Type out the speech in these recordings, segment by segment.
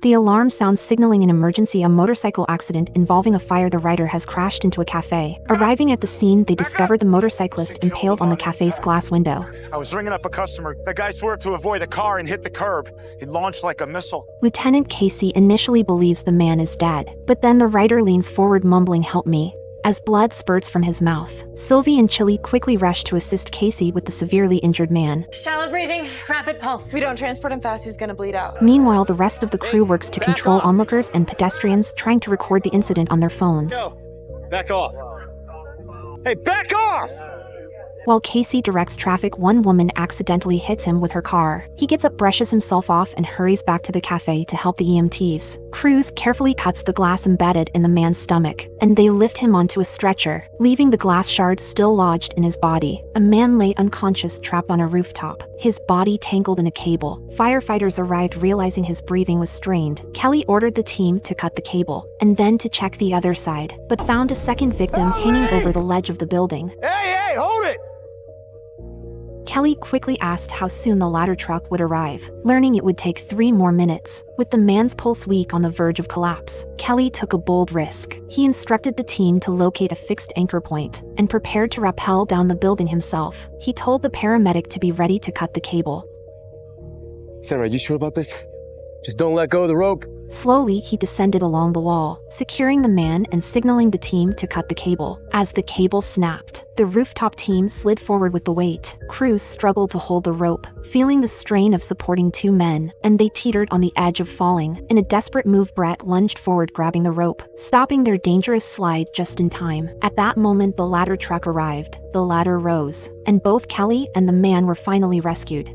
The alarm sounds signaling an emergency, a motorcycle accident involving a fire. The rider has crashed into a cafe. Arriving at the scene, they discover the motorcyclist impaled on the cafe's glass window. I was ringing up a customer. That guy swerved to avoid a car and hit the curb. He launched like a missile. Lieutenant Casey initially believes the man is dead, but then the rider leans forward mumbling, "Help me," as blood spurts from his mouth. Sylvie and Chili quickly rush to assist Casey with the severely injured man. Shallow breathing, rapid pulse. If we don't transport him fast, he's gonna bleed out. Meanwhile, the rest of the crew works to control onlookers and pedestrians trying to record the incident on their phones. Yo, back off. Hey, back off! While Casey directs traffic, one woman accidentally hits him with her car. He gets up, brushes himself off, and hurries back to the cafe to help the EMTs. Cruz carefully cuts the glass embedded in the man's stomach, and they lift him onto a stretcher, leaving the glass shard still lodged in his body. A man lay unconscious, trapped on a rooftop, his body tangled in a cable. Firefighters arrived, realizing his breathing was strained. Kelly ordered the team to cut the cable, and then to check the other side, but found a second victim hanging over the ledge of the building. Hey, hold it! Kelly quickly asked how soon the ladder truck would arrive, learning it would take 3 more minutes. With the man's pulse weak on the verge of collapse, Kelly took a bold risk. He instructed the team to locate a fixed anchor point and prepared to rappel down the building himself. He told the paramedic to be ready to cut the cable. Sarah, you sure about this? Just don't let go of the rope. Slowly, he descended along the wall, securing the man and signaling the team to cut the cable. As the cable snapped, the rooftop team slid forward with the weight. Cruz struggled to hold the rope, feeling the strain of supporting 2 men, and they teetered on the edge of falling. In a desperate move, Brett lunged forward, grabbing the rope, stopping their dangerous slide just in time. At that moment, the ladder truck arrived. The ladder rose, and both Kelly and the man were finally rescued.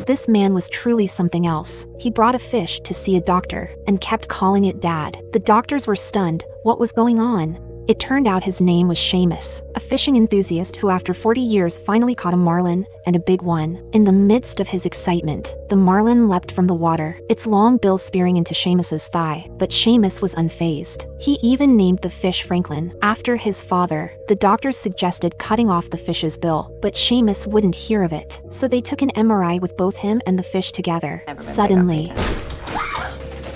This man was truly something else. He brought a fish to see a doctor and kept calling it Dad. The doctors were stunned. What was going on? It turned out his name was Seamus, a fishing enthusiast who after 40 years finally caught a marlin, and a big one. In the midst of his excitement, the marlin leapt from the water, its long bill spearing into Seamus's thigh, but Seamus was unfazed. He even named the fish Franklin, after his father. The doctors suggested cutting off the fish's bill, but Seamus wouldn't hear of it, so they took an MRI with both him and the fish together. Suddenly,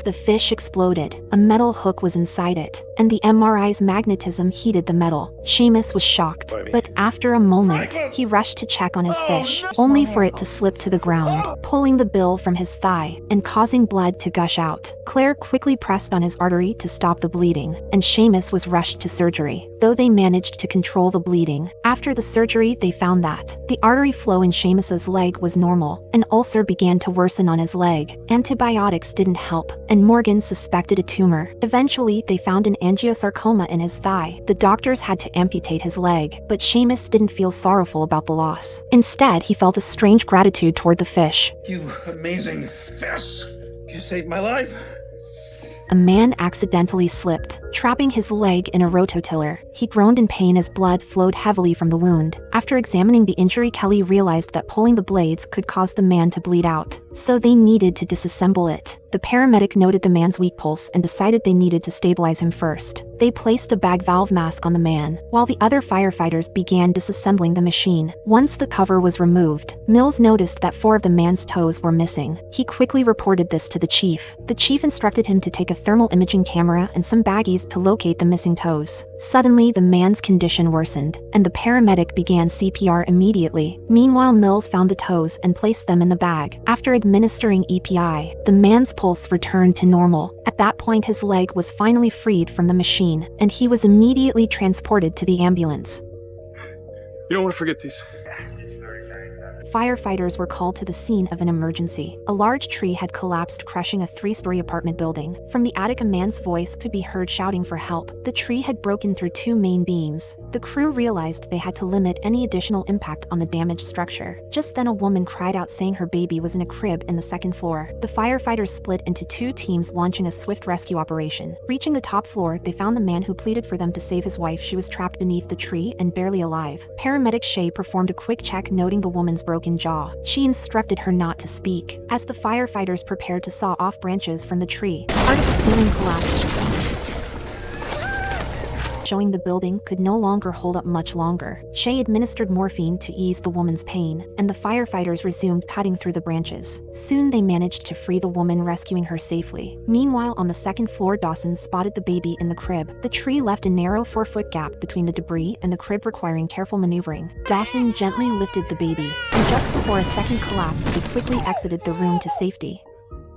the fish exploded. A metal hook was inside it, and the MRI's magnetism heated the metal. Seamus was shocked, but after a moment, he rushed to check on his fish, only for it to slip to the ground, pulling the bill from his thigh and causing blood to gush out. Claire quickly pressed on his artery to stop the bleeding, and Seamus was rushed to surgery, though they managed to control the bleeding. After the surgery, they found that the artery flow in Seamus's leg was normal. An ulcer began to worsen on his leg. Antibiotics didn't help, and Morgan suspected a tumor. Eventually, they found an angiosarcoma in his thigh. The doctors had to amputate his leg, but Seamus didn't feel sorrowful about the loss. Instead, he felt a strange gratitude toward the fish. You amazing fish! You saved my life! A man accidentally slipped, trapping his leg in a rototiller. He groaned in pain as blood flowed heavily from the wound. After examining the injury, Kelly realized that pulling the blades could cause the man to bleed out, so they needed to disassemble it. The paramedic noted the man's weak pulse and decided they needed to stabilize him first. They placed a bag valve mask on the man, while the other firefighters began disassembling the machine. Once the cover was removed, Mills noticed that 4 of the man's toes were missing. He quickly reported this to the chief. The chief instructed him to take a thermal imaging camera and some baggies to locate the missing toes. Suddenly, the man's condition worsened, and the paramedic began CPR immediately. Meanwhile, Mills found the toes and placed them in the bag. After administering EPI, the man's pulse returned to normal. At that point, his leg was finally freed from the machine, and he was immediately transported to the ambulance. You don't want to forget these. Firefighters were called to the scene of an emergency. A large tree had collapsed, crushing a 3-story apartment building. From the attic, a man's voice could be heard shouting for help. The tree had broken through 2 main beams. The crew realized they had to limit any additional impact on the damaged structure. Just then, a woman cried out, saying her baby was in a crib in the 2nd floor. The firefighters split into 2 teams, launching a swift rescue operation. Reaching the top floor, they found the man who pleaded for them to save his wife. She was trapped beneath the tree and barely alive. Paramedic Shay performed a quick check, noting the woman's broken jaw. She instructed her not to speak. As the firefighters prepared to saw off branches from the tree, part of the ceiling collapsed. showing the building could no longer hold up much longer. Shay administered morphine to ease the woman's pain, and the firefighters resumed cutting through the branches. Soon they managed to free the woman, rescuing her safely. Meanwhile, on the second floor, Dawson spotted the baby in the crib. The tree left a narrow 4-foot gap between the debris and the crib, requiring careful maneuvering. Dawson gently lifted the baby, and just before a second collapse, they quickly exited the room to safety.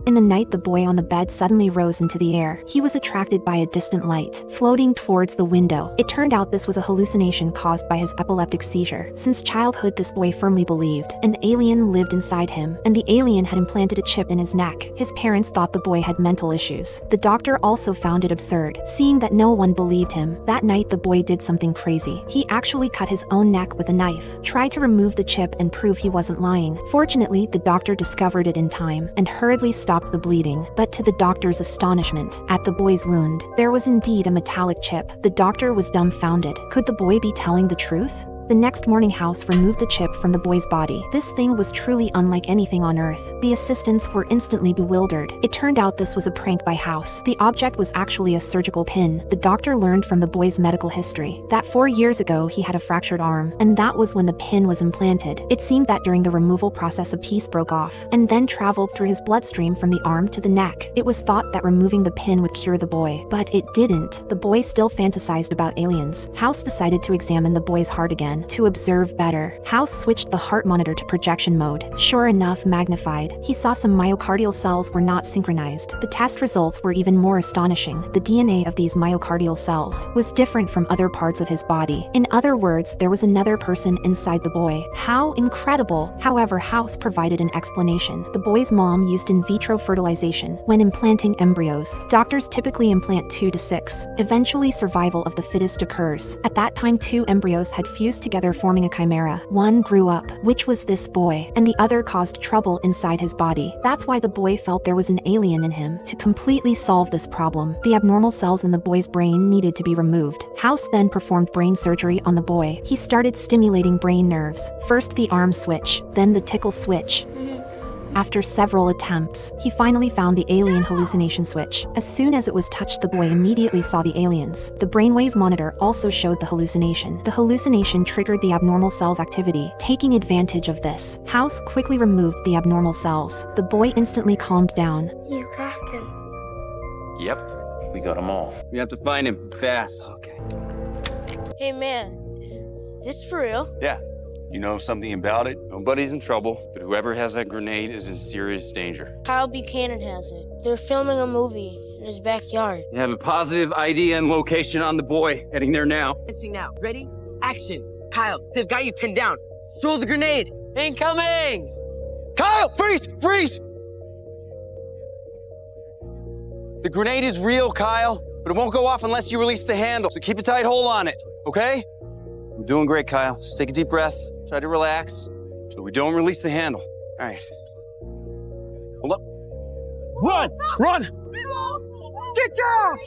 In the night, the boy on the bed suddenly rose into the air. He was attracted by a distant light, floating towards the window. It turned out this was a hallucination caused by his epileptic seizure. Since childhood, this boy firmly believed an alien lived inside him, and the alien had implanted a chip in his neck. His parents thought the boy had mental issues. The doctor also found it absurd, seeing that no one believed him. That night, the boy did something crazy. He actually cut his own neck with a knife, tried to remove the chip and prove he wasn't lying. Fortunately, the doctor discovered it in time, and hurriedly stopped the bleeding, but to the doctor's astonishment, at the boy's wound, there was indeed a metallic chip. The doctor was dumbfounded. Could the boy be telling the truth? The next morning, House removed the chip from the boy's body. This thing was truly unlike anything on Earth. The assistants were instantly bewildered. It turned out this was a prank by House. The object was actually a surgical pin. The doctor learned from the boy's medical history that 4 years ago he had a fractured arm, and that was when the pin was implanted. It seemed that during the removal process, a piece broke off and then traveled through his bloodstream from the arm to the neck. It was thought that removing the pin would cure the boy, but it didn't. The boy still fantasized about aliens. House decided to examine the boy's heart again to observe better. House switched the heart monitor to projection mode. Sure enough, magnified, he saw some myocardial cells were not synchronized. The test results were even more astonishing. The DNA of these myocardial cells was different from other parts of his body. In other words, there was another person inside the boy. How incredible! However, House provided an explanation. The boy's mom used in vitro fertilization when implanting embryos. Doctors typically implant 2 to 6. Eventually, survival of the fittest occurs. At that time, 2 embryos had fused together, forming a chimera. One grew up, which was this boy, and the other caused trouble inside his body. That's why the boy felt there was an alien in him. To completely solve this problem, the abnormal cells in the boy's brain needed to be removed. House then performed brain surgery on the boy. He started stimulating brain nerves. First the arm switch, then the tickle switch. After several attempts, he finally found the alien hallucination switch. As soon as it was touched, the boy immediately saw the aliens. The brainwave monitor also showed the hallucination. The hallucination triggered the abnormal cells' activity. Taking advantage of this, House quickly removed the abnormal cells. The boy instantly calmed down. You got them. Yep, we got them all. We have to find him fast. Okay. Hey man, is this for real? Yeah. You know something about it? Nobody's in trouble, but whoever has that grenade is in serious danger. Kyle Buchanan has it. They're filming a movie in his backyard. You have a positive ID and location on the boy. Heading there now. Dancing now. Ready? Action. Kyle, they've got you pinned down. Throw the grenade. Incoming! Kyle, freeze! Freeze! The grenade is real, Kyle, but it won't go off unless you release the handle, so keep a tight hold on it, okay? You're doing great, Kyle. Just take a deep breath. Try to relax so we don't release the handle. All right. Hold up. Run! Run! Get down!